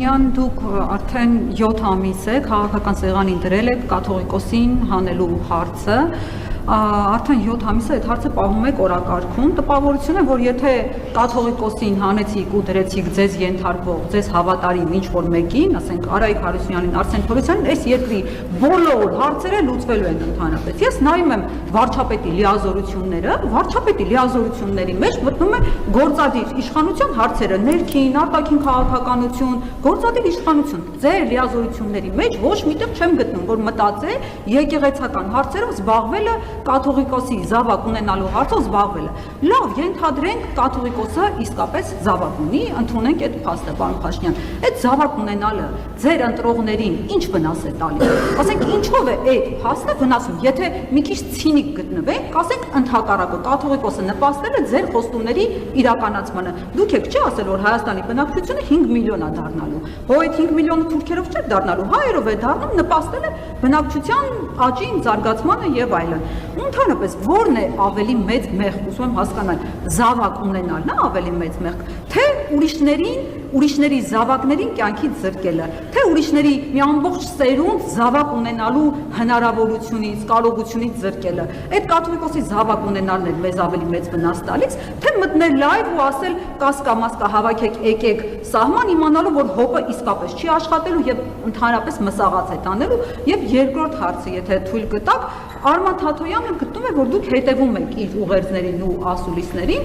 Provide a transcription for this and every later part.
Դուք արդեն 7 ամիս է քաղաքական սեղանին դրել եք կաթողիկոսին հանելու հարցը, արդեն 7 ամիս է այդ հարցը պահում եք օրակարգում, տպավորություն է, որ եթե կաթողիկոսին հանեցիք ու դրեցիք ձեզ ենթարկվող, ձեզ հավատարիմ ինչ-որ մեկին, ասենք Արայիկ Հարությունյանին, Արսեն Թորոսյանին, այս երկրի բոլոր հարցերը լուծվելու են ընդհանրապես։ Ես նայում եմ վարչապետի լիազորությունները, վարչապետի լիազորությունների մեջ մտնում է գործադիր իշխանության հարցերը, ներքին, արտաքին քաղաքականություն, գործադիր իշխանություն, ձեր լիազորությունների մեջ ոչ միտեղ չեմ գտնում, որ մտածե եկեղեցական հարցերով զբաղվելը, կաթողիկոսի զավակ ունենալու հարցով զբաղվելը։ Լավ, ենթադրենք կաթողիկոսը իսկապես զավակ ունի, ընդունենք այդ փաստը, պարոն Փաշինյան։ Այդ զավակ ունենալը ձեր ընտրողներին ինչ վնաս է տալիս։ Ասենք ինչով է այդ փաստը վնասում, եթե մի քիչ ցինիկ գտնվենք, ասենք ընդհակառակը կաթողիկոսը նպաստել է ձեր խոստումների իրականացմանը։ Դուք եք չի ասել, որ Հայաստանի բնակչությունը 5 միլիոն է դառնալու։ Հո այդ 5 միլիոնը թուրքերով չէ դառնալու, հայերով է դառնում, նպաստել է բնակչության աճին, զարգացմանը եւ այլն։ Ընդհանրապես ո՞րն է ավելի մեծ մեղք, ուզում եմ հասկանալ, զավակ ունենալն է ավելի մեծ մեղք, թե ուրիշների զավակներին կյանքից զրկելը, թե ուրիշների մի ամբողջ սերունդ զավակ ունենալու հնարավորությունից, կարողությունից զրկելը։ Այդ կաթողիկոսի զավակ ունենալն է մեզ ավելի մեծ վնաս տալիս, թե մտնել լայվ ու ասել կասկա-մասկա հավաքեք, եկեք սահման իմանալու, որ հոպը իսկապես չի աշխատելու եւ ընդհանրապես մսաղաց է տանելու։ Եվ երկրորդ հարցը, եթե թույլ կտաք, Արման Թաթոյանը գտնում է, որ դուք հետևում եք իր ուղերձներին ու ասուլիսներին,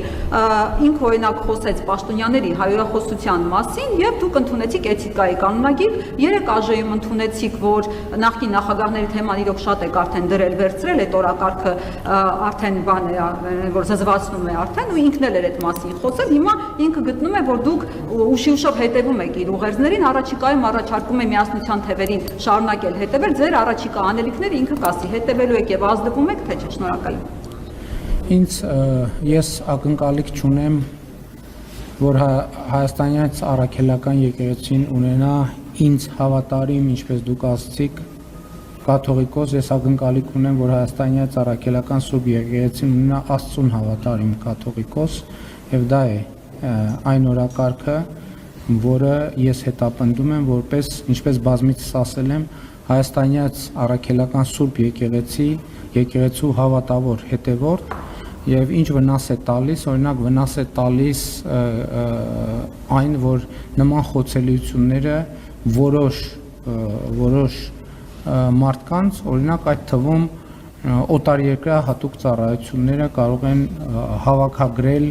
ինքը օրինակ խոսեց պաշտոնյաների հայրախոսության մասին եւ դուք ընդունեցիք էթիկայի կանոնագիր, 3 ԱԺ-ում ընդունեցիք, որ նախկին նախագահների թեման իրոք շատ եք արդեն դրել վերցրել, այդ օրակարգը արդեն բան է, որ զզվացնում է արդեն ու ինքն էլ էր այդ մասին խոսել, հիմա ինքը գտնում է, որ դուք ուշի-ուշով հետևում եք իր ուղերձներին, առաջիկայում առաջարկում է միասնության թևերին շարունակել հետևել, ձեր առաջիկա անելիքները ինքը կասի հետևելու եւ ազդվում եք, թե չէ, շնորհակալ եմ։ Ես ակնկալիք չունեմ, որ հայաստանյան առաքելական եկեղեցին ունենա ինձ հավատարիմ, ինչպես դուք ասացիք, կաթողիկոս, ես ակնկալիք ունեմ, որ հայաստանյան առաքելական սուրբ եկեղեցին ունենա Աստծուն հավատարիմ կաթողիկոս, եւ դա է այն օրակարգը, որը ես հետապնդում եմ որպես, ինչպես բազմիցս ասել եմ, հայաստանյան առաքելական սուրբ եկեղեցու հավատավոր հետևորդ եւ ինչ վնաս է տալիս, օրինակ վնաս է տալիս այն, որ նման խոցելիությունները որոշ մարդկանց, օրինակ այդ թվում օտարերկրյա հատուկ ծառայությունները կարող են հավաքագրել